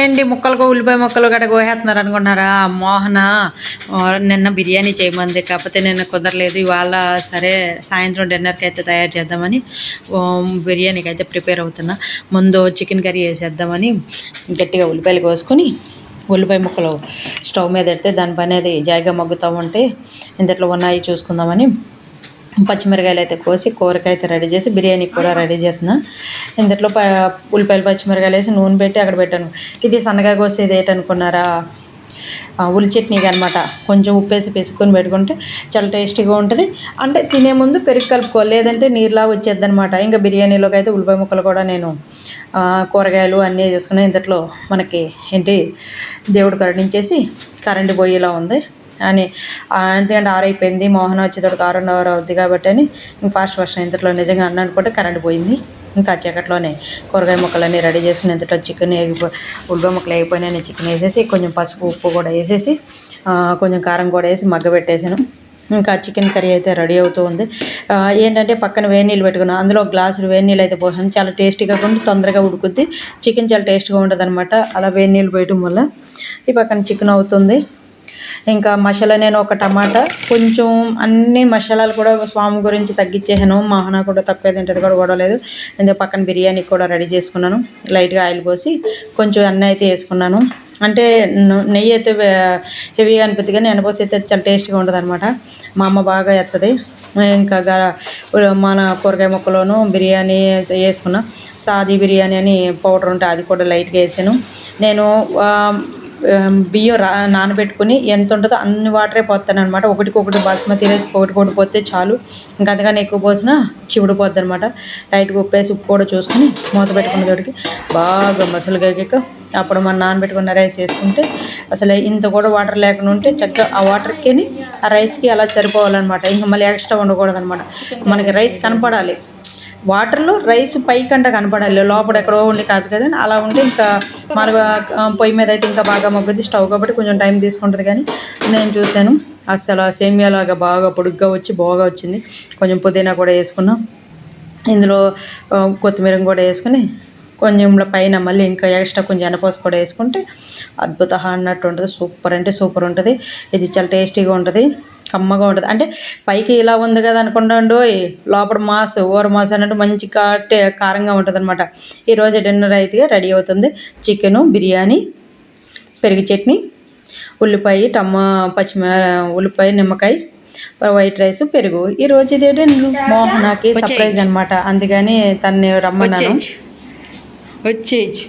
ఏంటి ముక్కలకు ఉల్లిపాయ ముక్కలు గట్ట కోసేస్తున్నారు అనుకుంటున్నారా? మోహన నిన్న బిర్యానీ చేయమంది, కాకపోతే నిన్న కుదరలేదు. ఇవాళ సరే సాయంత్రం డిన్నర్కి అయితే తయారు చేద్దామని బిర్యానీకి అయితే ప్రిపేర్ అవుతున్నా. ముందు చికెన్ కర్రీ వేసేద్దామని గట్టిగా ఉల్లిపాయలు కోసుకొని ఉల్లిపాయ ముక్కలు స్టవ్ మీద పెడితే దానిపైన అది జాయిగా మగ్గుతూ ఉంటే ఇంతట్లో ఉన్నాయి చూసుకుందామని పచ్చిమిరకాయలు అయితే కోసి కూరకి అయితే రెడీ చేసి బిర్యానీకి కూడా రెడీ చేస్తున్నా. ఇంతట్లో ఉల్లిపాయలు పచ్చిమిరకాయలు వేసి నూనె పెట్టి అక్కడ పెట్టాను. ఇది సన్నగా కోసేది ఏంటనుకున్నారా? ఉల్లి చట్నీకి అనమాట. కొంచెం ఉప్పేసి పెసుకొని పెట్టుకుంటే చాలా టేస్టీగా ఉంటుంది. అంటే తినే ముందు పెరుగు కలుపుకోవాలి, లేదంటే నీరులా వచ్చేది అనమాట. ఇంకా బిర్యానీలోకి అయితే ఉల్లిపాయ ముక్కలు కూడా నేను కూరగాయలు అన్నీ చేసుకున్నాను. ఇంతట్లో మనకి ఏంటి దేవుడు కరుణించేసి కరెంటు పోయేలా ఉంది అని, ఎందుకంటే ఆరైపోయింది, మోహన్ వచ్చేటప్పుడు 6:30 అవుద్ది కాబట్టి అని ఇంక ఫాస్ట్ ఇంతట్లో నిజంగా అన్న అనుకుంటే కరెంట్ పోయింది. ఇంకా చీకట్లోనే కూరగాయ ముక్కలన్నీ రెడీ చేసుకుని ఇంతట్లో చికెన్ ఉల్లిపాయ ముక్కలు వేగిపోయినాయి. చికెన్ వేసేసి కొంచెం పసుపు ఉప్పు కూడా వేసేసి కొంచెం కారం కూడా వేసి మగ్గబెట్టేసాను. ఇంకా చికెన్ కర్రీ అయితే రెడీ అవుతూ ఉంది. ఏంటంటే పక్కన వేడి నీళ్ళు పెట్టుకున్నాను, అందులో గ్లాసులు వేడి నీళ్ళు అయితే పోసాను. చాలా టేస్టీగా కొంచెం తొందరగా ఉడుకుద్ది, చికెన్ చాలా టేస్ట్గా ఉంటుంది అనమాట. అలా వేడి నీళ్ళు పోయటం వల్ల ఈ పక్కన చికెన్ అవుతుంది. ఇంకా మసాలా నేను ఒక టమాటా కొంచెం అన్ని మసాలాలు కూడా స్వామి గురించి తగ్గించేసాను. మోహన కూడా తక్కువ తింటుంది కూడా గొడవలేదు. ఇంకా పక్కన బిర్యానీ కూడా రెడీ చేసుకున్నాను. లైట్గా ఆయిల్ పోసి కొంచెం అన్నీ అయితే వేసుకున్నాను. అంటే నెయ్యి అయితే హెవీగా అనిపిస్తుంది, కానీ ఎనపోసి అయితే చాలా టేస్ట్గా ఉంటుంది అనమాట. మా అమ్మ బాగా ఎత్తది. ఇంకా మన కూరగాయ ముక్కలోను బిర్యానీ వేసుకున్నా. సాదీ బిర్యానీ అని పౌడర్ ఉంటే అది కూడా లైట్గా వేసాను. నేను బియ్యం నానబెట్టుకుని ఎంత ఉంటుందో అన్ని వాటరే పోతాను అనమాట. ఒకటికొకటి బాస్మతి రైస్ ఒకటి పోతే చాలు, ఇంకా అంతగానే ఎక్కువ పోసినా చివుడిపోద్ది అనమాట. లైట్గా ఉప్పేసి ఉప్పు కూడా చూసుకుని మూత పెట్టుకున్న చోటికి బాగా మసలుగా అప్పుడు మనం నానబెట్టుకున్న రైస్ వేసుకుంటే అసలు ఇంత కూడా వాటర్ లేకుండా ఉంటే చక్కగా ఆ వాటర్కి ఆ రైస్కి అలా సరిపోవాలన్నమాట. ఇంకా మళ్ళీ ఎక్స్ట్రా ఉండకూడదు అనమాట. మనకి రైస్ కనపడాలి, వాటర్లో రైస్ పైకంట కనపడాలి, లోపల ఎక్కడో ఉండి కాదు కదా. అలా ఉంటే ఇంకా మన పొయ్యి మీద అయితే ఇంకా బాగా మగ్గుద్ది. స్టవ్ కాబట్టి కొంచెం టైం తీసుకుంటుంది, కానీ నేను చూశాను అసలు సేమియాలాగా బాగా పొడుగ్గా వచ్చి బాగా వచ్చింది. కొంచెం పుదీనా కూడా వేసుకున్నాం, ఇందులో కొత్తిమీర కూడా వేసుకుని కొంచెం పైన మళ్ళీ ఇంకా ఎక్స్ట్రా కొంచెం ఎనపోసి కూడా వేసుకుంటే అద్భుత అన్నట్టు ఉంటుంది. సూపర్ అంటే సూపర్ ఉంటుంది. ఇది చాలా టేస్టీగా ఉంటుంది, కమ్మగా ఉంటుంది. అంటే పైకి ఇలా ఉంది కదా అనుకుంటాండు, లోపల ఊర మాస్ అన్నట్టు మంచి కారంగా ఉంటుంది అనమాట. ఈరోజు డిన్నర్ అయితే రెడీ అవుతుంది. చికెను, బిర్యానీ, పెరుగు చట్నీ, ఉల్లిపాయ ఉల్లిపాయ, నిమ్మకాయ, వైట్ రైస్, పెరుగు. ఈరోజు ఇదేంటి మోహనాకి సర్ప్రైజ్ అనమాట. అందుకని తనని రమ్మన్నాను. వచ్చేయచ్చు,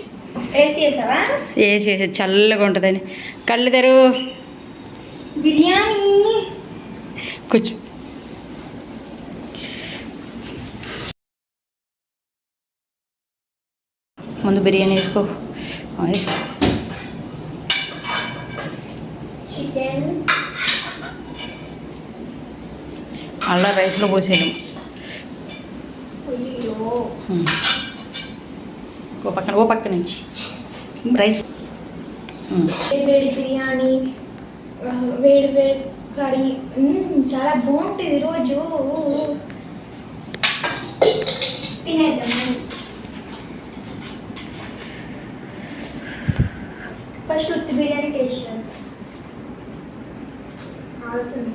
వేసేసి చల్లగా ఉంటుందని. కళ్ళు తెరు, బిర్యానీ కూర్చో. ముందు బిర్యానీ వేసుకో. చికెన్ అలా రైస్లో పోసేయడం. ఓ పక్క నుంచి రైస్. వేడి బిర్యానీ, వేడి వేడి కర్రీ చాలా బాగుంటుంది. ఈరోజు తినేద్దాం. ఫస్ట్ ఉత్తి బిర్యానీ టేస్ట్ ఆడుతుంది.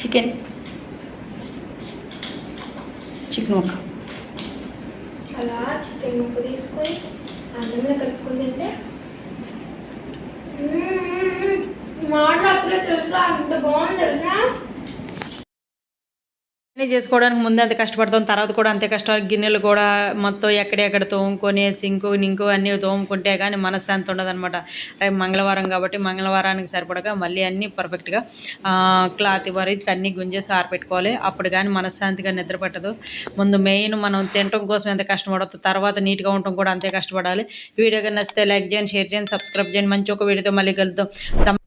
చికెన్ ముక్క అలా చికెన్ ముక్క తీసుకొని అన్నంలో కలుపుకొని తింటే మాట్లాడుతున్నా తెలుసా, అంత బాగుంది తెలుసా. అన్నీ చేసుకోవడానికి ముందే అంత కష్టపడతాం, తర్వాత కూడా అంతే కష్టాలు. గిన్నెలు కూడా మొత్తం ఎక్కడెక్కడ తోముకొని సింకు అన్నీ తోముకుంటే కానీ మనశ్శాంతి ఉండదు అనమాట. మంగళవారం కాబట్టి మంగళవారానికి సరిపడగా మళ్ళీ అన్నీ పర్ఫెక్ట్గా క్లాత్ ఇవ్వాలి, అన్నీ గుంజేసి ఆరపెట్టుకోవాలి. అప్పుడు కానీ మనశ్శాంతిగా నిద్ర పట్టదు. ముందు మెయిన్ మనం తినడం కోసం ఎంత కష్టపడద్దు, తర్వాత నీట్గా ఉండటం కూడా అంతే కష్టపడాలి. వీడియో కానీ నచ్చితే లైక్ చేయండి, షేర్ చేయండి, సబ్స్క్రైబ్ చేయండి. మంచి ఒక వీడియోతో మళ్ళీ కలుద్దాం.